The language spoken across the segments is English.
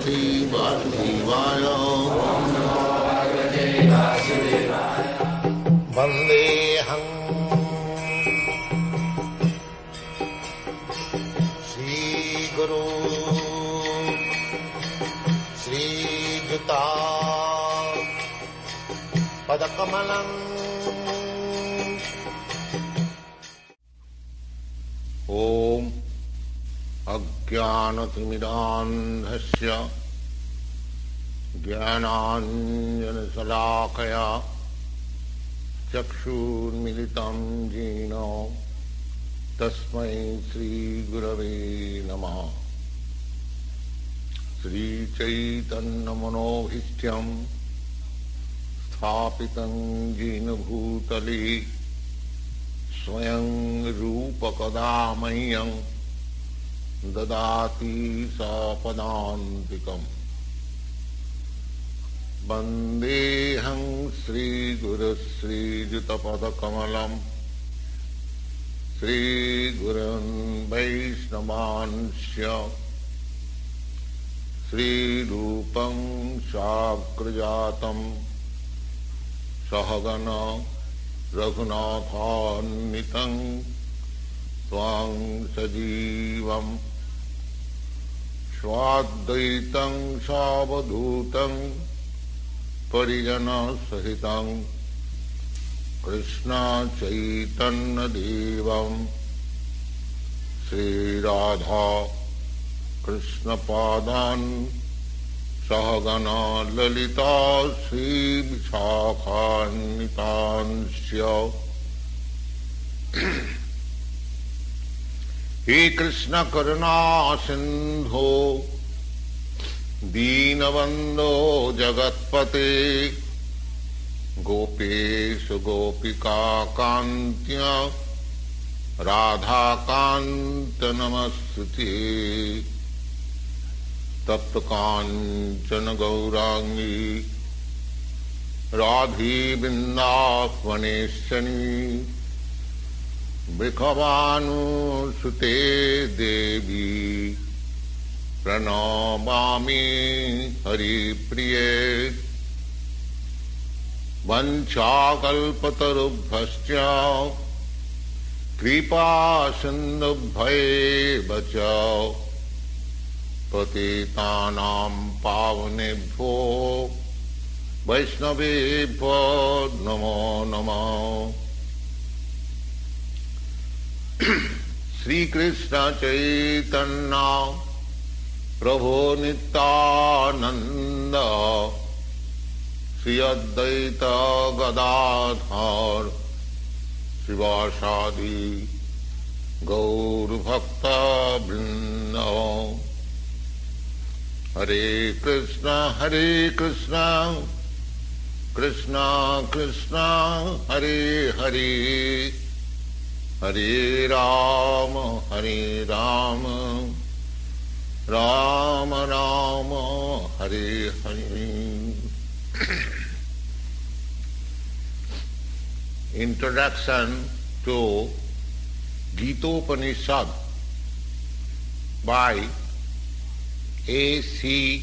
पार्वती वासुदेवाय वन्देऽहं श्रीगुरो श्रीयुता पदकमलम्। ओम अज्ञानतिमिरान्धस्य ज्ञानाञ्जनशलाकया चक्षुर्मिलितं येन तस्मै श्रीगुरवे नमः। श्रीचैतन्यमनोभीष्टं स्थापितं येन भूतले स्वयं रूपकदा मह्यं ददाति सपदान्तिकम्। वन्देऽहं श्रीगुरुश्रीयुतपदकमलं श्रीगुरुन् वैष्णवांश्च श्रीरूपं साग्रजातं सहगण रघुनाथान्वितं त्वां सजीवं स्वाद्वैतं सावधूतं परिजनसहितं कृष्ण चैतन्यदेवं श्रीराधा कृष्णपादान् सहगना ललिता श्रीविशाखान्वितांश्च। हे कृष्ण करुणा सिंधो दीनबंधो जगत्पते गोपेश गोपिका कांत्य राधा कांत नमस्ते। तप्त कांचन गौरांगी राधी वृंदावनेश्वरी वृषभानुसुते देवी प्रणमामि हरिप्रिये। वंशाकल्पतरुभ्यश्च कृपा सिन्धुभ्यैव च पतितानां पावनेभ्यो वैष्णवेभ्यो नमो नमः। श्री कृष्ण चैतन्य प्रभु नित्यानंद श्री अद्वैत गदाधर शिवासादि गौर भक्त वृंद। हरे Krishna Krishna Krishna Hare Hare Hare Ram Ram Ram Hare Hare. Introduction to Gitopanishad by A.C.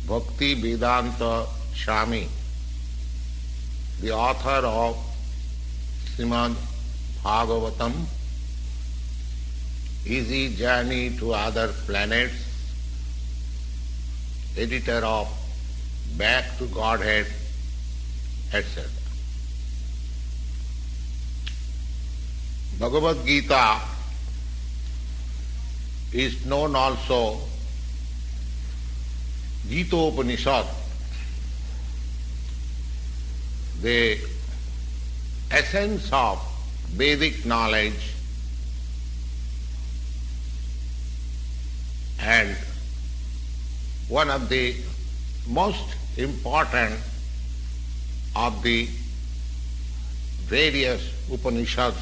Bhaktivedanta Swami, the author of Srimad Bhagavatam, Easy Journey to Other Planets, editor of Back to Godhead, etc. Bhagavad Gita is known also Gitopanishad, the essence of Vedic knowledge and one of the most important of the various Upanishads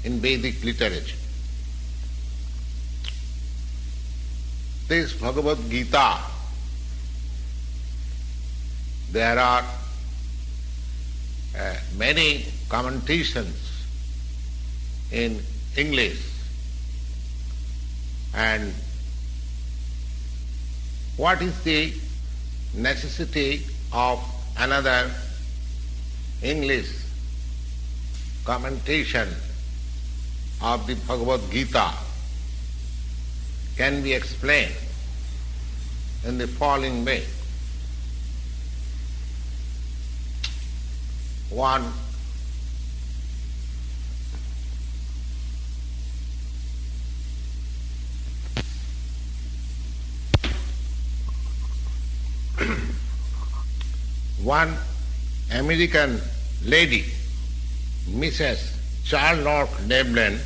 in Vedic literature. This Bhagavad Gita, there are many commentations in English, and what is the necessity of another English commentation of the Bhagavad Gita can be explained in the following way. One, one American lady, Mrs. Charlotte Devlin,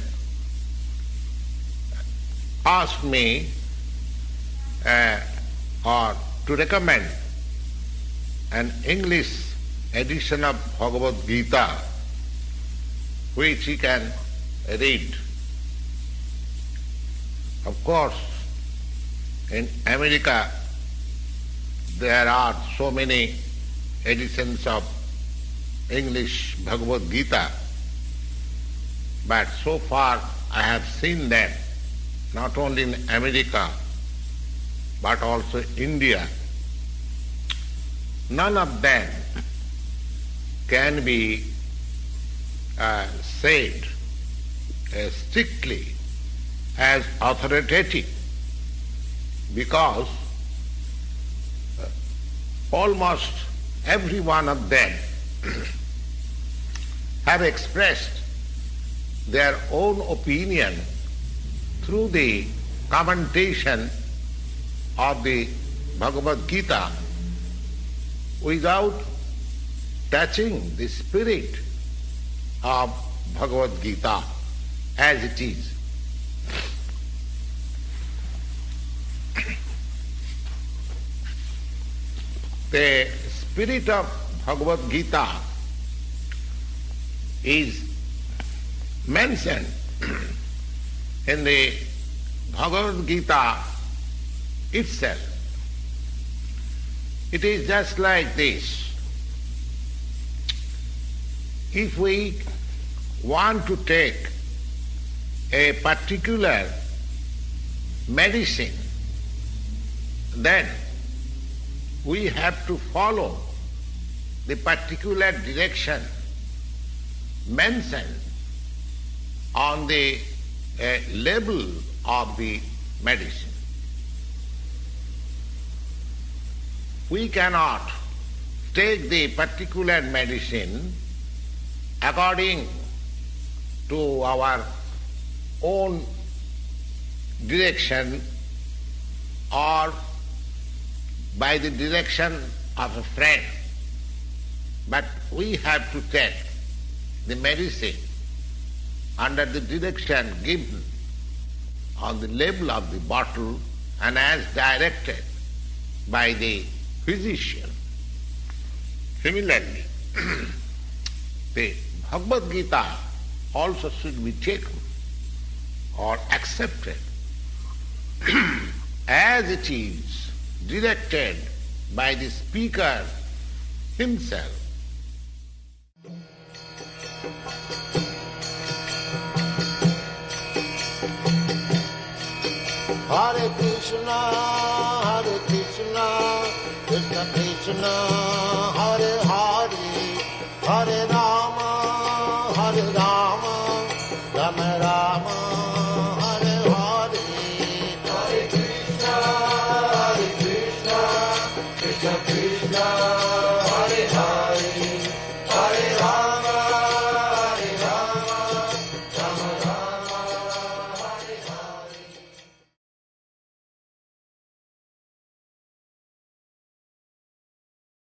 asked me or to recommend an English edition of Bhagavad Gita which he can read. Of course, in America there are so many editions of English Bhagavad Gita, but so far I have seen them not only in America but also India. None of them can be said strictly as authoritative, because almost every one of them have expressed their own opinion through the commentation of the Bhagavad Gita without touching the spirit of Bhagavad Gita as it is. The spirit of Bhagavad Gita is mentioned in the Bhagavad Gita itself. It is just like this. If we want to take a particular medicine, then we have to follow the particular direction mentioned on the label of the medicine. We cannot take the particular medicine according to our own direction or by the direction of a friend, but we have to take the medicine under the direction given on the label of the bottle and as directed by the physician. Similarly, the Bhagavad Gita also should be taken or accepted as it is directed by the speaker himself. Hare Krishna, Krishna Krishna, Hare Hare, Hare Rama, Rama Rama, Hare Hare. Hare Krishna, Krishna Krishna.